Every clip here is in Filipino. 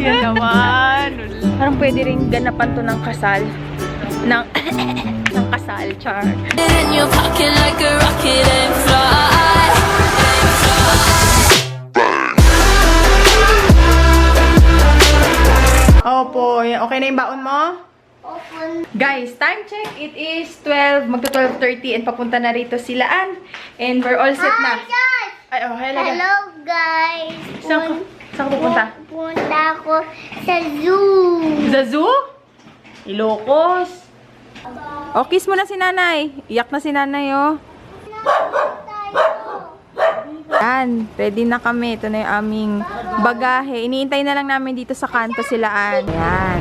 yan naman. Parang pwede rin ganapan to ng kasal. Ng kasal, char. In your pocket like a rocket and fly. Opo, okay na yung baon mo? Guys, time check. It is 12, magto-12:30 and papunta na rito sila Ann. And we're all set na. Ay, oh, Hello guys! Saan ka pupunta? Punta ako sa zoo! Sa zoo? Ilocos. O, kiss mo na si nanay. Iyak na si nanay, oh. Yan, ready na kami. Ito na yung aming bagahe. Iniintay na lang namin dito sa kanto sila Ann. Yan.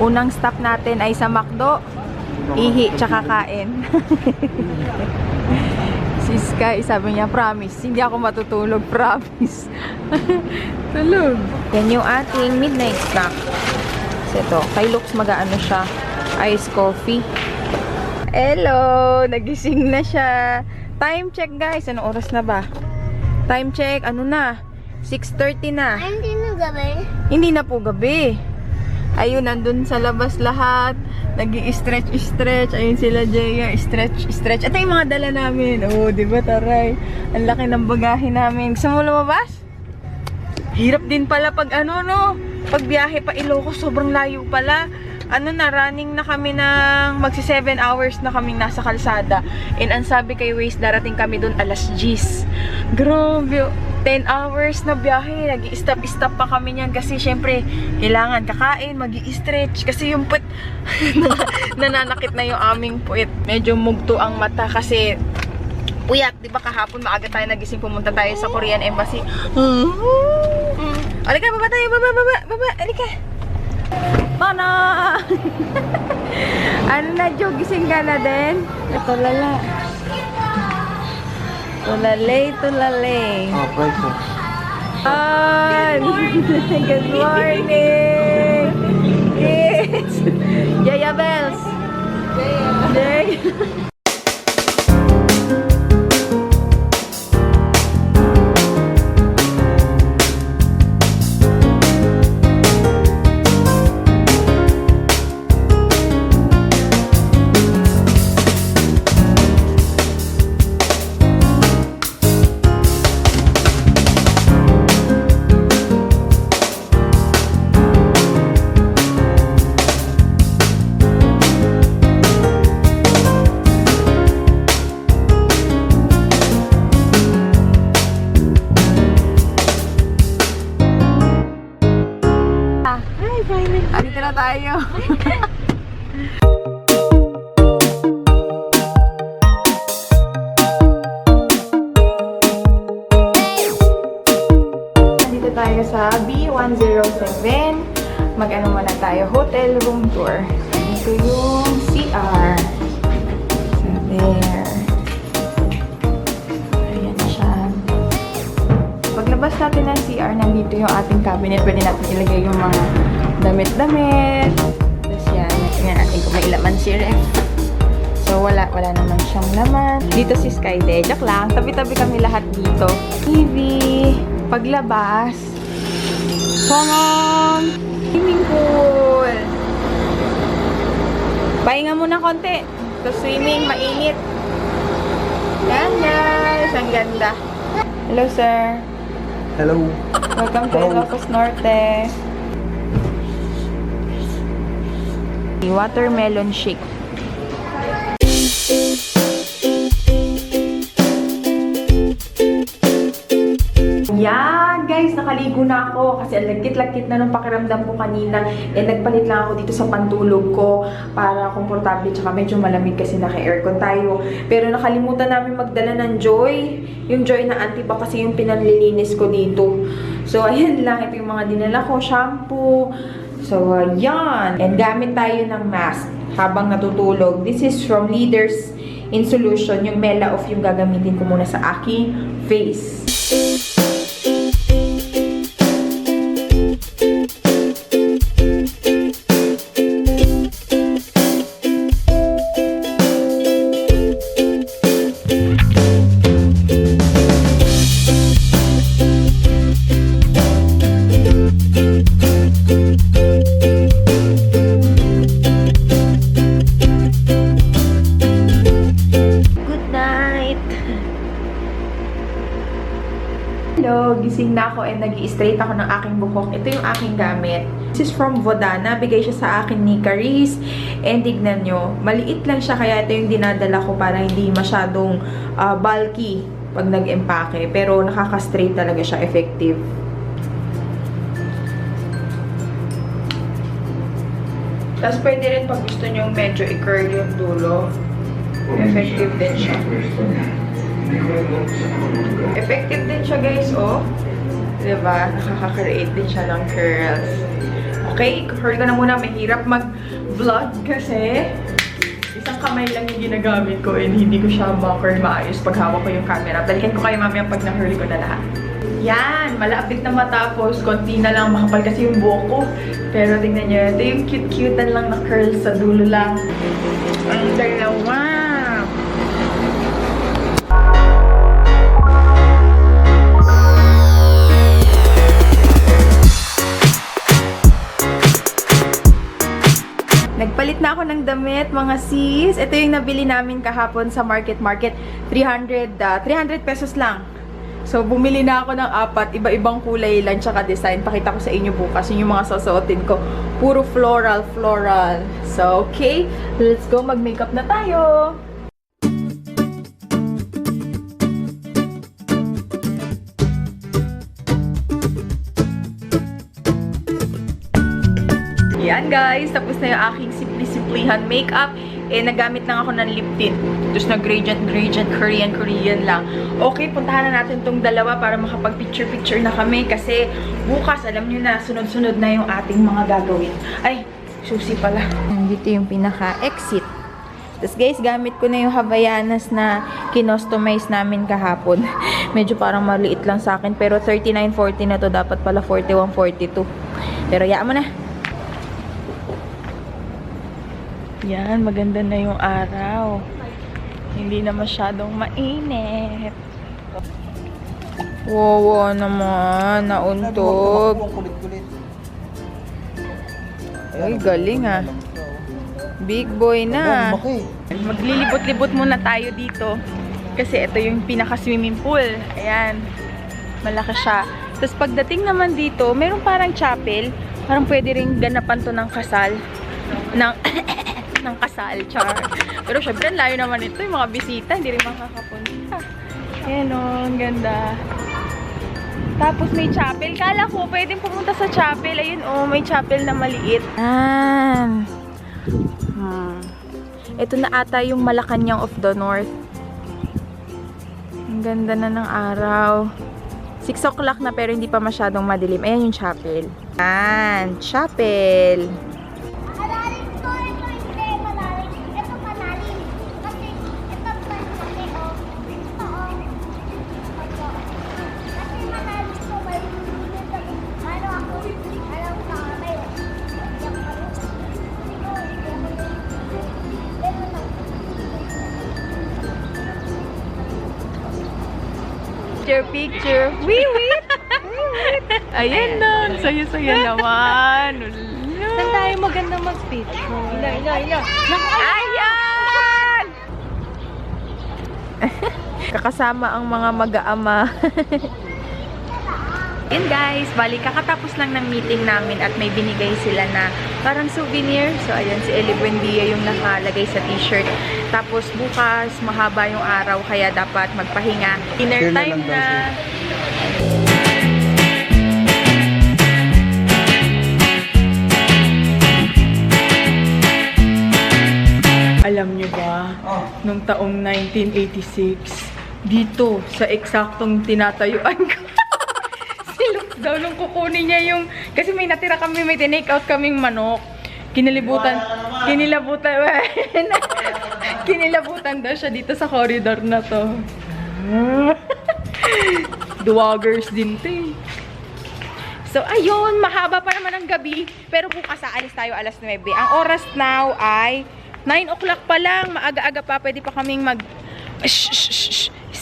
Unang stop natin ay sa McDo. Ihi, tsaka kain. Si Sky, sabi niya, promise, hindi ako matutulog, promise. Tulog. Yan yung ating midnight snack. So ito, kay Lux mag-ano siya, iced coffee. Hello! Nagising na siya. Time check guys, anong oras na ba? Time check, ano na? 6:30 na. Ay, hindi na gabi. Hindi na po gabi. Ayun, nandun sa labas lahat. Nag-i-stretch. Ayun sila, Jaya. Stretch. Ito yung mga dala namin. Oh, di ba, taray? Ang laki ng bagahe namin. Gusto mo lumabas? Hirap din pala pag ano, no? Pag biyahe pa Ilocos, sobrang layo pala. Ano na, running na kami ng magsi 7 hours na kaming nasa kalsada. And ang sabi kay Waze, darating kami dun alas 10. Grabe, 10 hours na biyahe. Nag-i-stop pa kami niyan kasi syempre, kailangan kakain, mag-i-stretch. Kasi yung puwet, nananakit na yung aming puwet. Medyo mugto ang mata kasi puyat, di ba kahapon maaga tayo nagising, pumunta tayo sa Korean Embassy. Alika, baba tayo, baba, alika. Mana! Ano na, Jo? Gising ka na din? Ito lala. Tulale. Oh, price mo. Good morning! Kids! Jaya Bells! Jaya! Andito na tayo. Andito tayo sa B107. Mag-ano muna tayo, hotel room tour. Ito yung CR. So there. Ayan siya. Paglabas natin ng CR, nandito yung ating cabinet. Pwede natin ilagay yung mga damit-damit. Tapos yan, tingnan natin kung may laman si Ref. So, wala naman siyang laman. Dito si Sky, joke lang. Tabi-tabi kami lahat dito. TV. Paglabas. Swimming pool. Pahinga muna konti. So, swimming, mainit. Yan guys. Ang ganda. Hello, sir. Hello. Welcome to Ilocos Norte. Watermelon shake. Yan, guys, nakaligo na ako kasi ang lagkit-lagkit na nung pakiramdam ko kanina. And nagpalit lang ako dito sa pantulog ko para komportable, tsaka medyo malamig kasi naka-aircon tayo. Pero nakalimutan namin magdala ng Joy. Yung Joy na antibac kasi yung pinanlilinis ko dito. So, ayan lang. Ito yung mga dinala ko. Shampoo. So, yan. And gamit tayo ng mask habang natutulog. This is from Leaders in Solution. Yung Mela Off yung gagamitin ko muna sa aking face. Hello! Gising na ako and nag-i-straight ako ng aking buhok. Ito yung aking gamit. This is from Vodana. Bigay siya sa akin ni Caris. And tignan nyo, maliit lang siya kaya ito yung dinadala ko para hindi masyadong bulky pag nag-empake. Pero nakaka-straight talaga siya, effective. Tapos pwede rin pag gusto nyo medyo i-curl yung dulo. Effective din siya. Effective din siya, guys, oh. Diba? Nakaka-create din siya ng curls. Okay, curl ko na muna. Mahirap mag-vlog kasi isang kamay lang yung ginagamit ko and hindi ko siya ma-curl maayos pag hawak ko yung camera. Balikan ko kayo mamaya pag na-curl ko na lahat. Yan! Malapit na matapos. Konti na lang. Makapal kasi yung buhok ko. Pero tingnan nyo, ito yung cute-cute lang na curls sa dulo lang. Ang dalawa! Nagpalit na ako ng damit, mga sis. Ito yung nabili namin kahapon sa Market. 300 pesos lang. So, bumili na ako ng 4. Iba-ibang kulay lang, tsaka design. Pakita ko sa inyo bukas. Yun yung mga susuotin ko. Puro floral. So, okay. Let's go. Mag-makeup na tayo. Yan guys, tapos na yung aking simplihan makeup. Nagamit lang ako ng lip tint. Tapos na gradient, Korean lang. Okay, puntahan na natin tong dalawa para makapag-picture na kami. Kasi bukas, alam nyo na, sunod-sunod na yung ating mga gagawin. Ay, susi pala. Dito yung pinaka-exit. Tapos guys, gamit ko na yung Havaianas na kinostomize namin kahapon. Medyo parang maliit lang sa akin. Pero 39-40 na to. Dapat pala 41-42. Pero yaan mo na. Yan, maganda na yung araw. Hindi na masyadong mainit. Wow, naman. Nauntog. Ay, galing ah. Big boy na. Maglilibot-libot muna tayo dito. Kasi ito yung pinaka-swimming pool. Ayan. Malaki siya. Tapos pagdating naman dito, meron parang chapel. Parang pwede rin ganapan to ng kasal. ng kasal, char. Pero syempre, layo naman ito. Yung mga bisita, hindi rin makakapunta. Ayan o, ang ganda. Tapos may chapel. Kala ko, pwedeng pumunta sa chapel. Ayun o, may chapel na maliit. Ito na ata yung Malacanang of the North. Ang ganda na ng araw. 6 o'clock na pero hindi pa masyadong madilim. Ayan yung chapel. Ayan, chapel. Picture. Wee-wee! Ayan na. Saya-saya naman. Saan tayo maganda mag-picture? Ila. Ayan! Kakasama ang mga mag-aama. Yun guys, bali kakatapos lang ng meeting namin at may binigay sila na parang souvenir. So ayan, si Eli Buendia yung nakalagay sa t-shirt. Tapos bukas, mahaba yung araw kaya dapat magpahinga. Dinner time na. Alam nyo ba, nung taong 1986, dito sa eksaktong tinatayuan ko, daw nung kukunin niya yung kasi may natira kami, may tinake out kaming manok. Kinilabutan daw siya dito sa corridor na to. Duwagers din to eh. So ayun, mahaba pa naman ang gabi pero bukas aalis tayo alas 9. Ang oras now ay 9 o'clock pa lang, maaga-aga pa, pwede pa kaming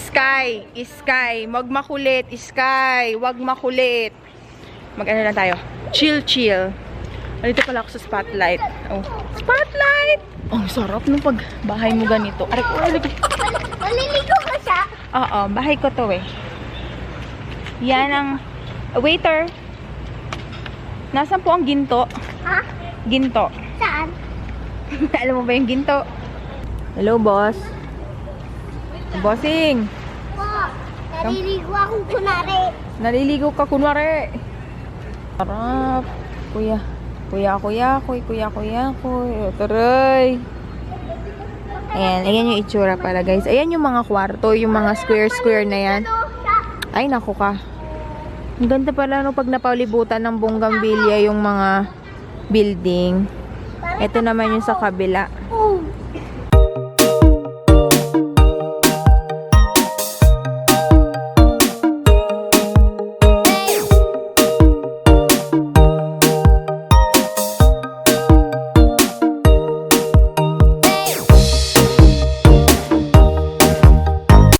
Sky, wag makulit, wag makulit. Mag-ano lang tayo. Chill. Dito pala ako sa spotlight. Oh, spotlight! Oh, sarap nung pag bahay mo ganito. Maliligo ka siya? Oo, bahay ko to eh. Yan ang waiter. Nasaan po ang ginto? Ha? Ginto. Saan? Alam mo ba yung ginto? Hello, boss. Bossing. Po, naliligo akong kunari. Naliligo ka kunwari. Sarap. Kuya. Kuya. Taray. Ayan yung itsura pala, guys. Ayan yung mga kwarto, yung mga square na yan. Ay, naku ka. Ang ganda pala no pag napaulibutan ng Bougainvillea yung mga building. Ito naman yung sa kabila.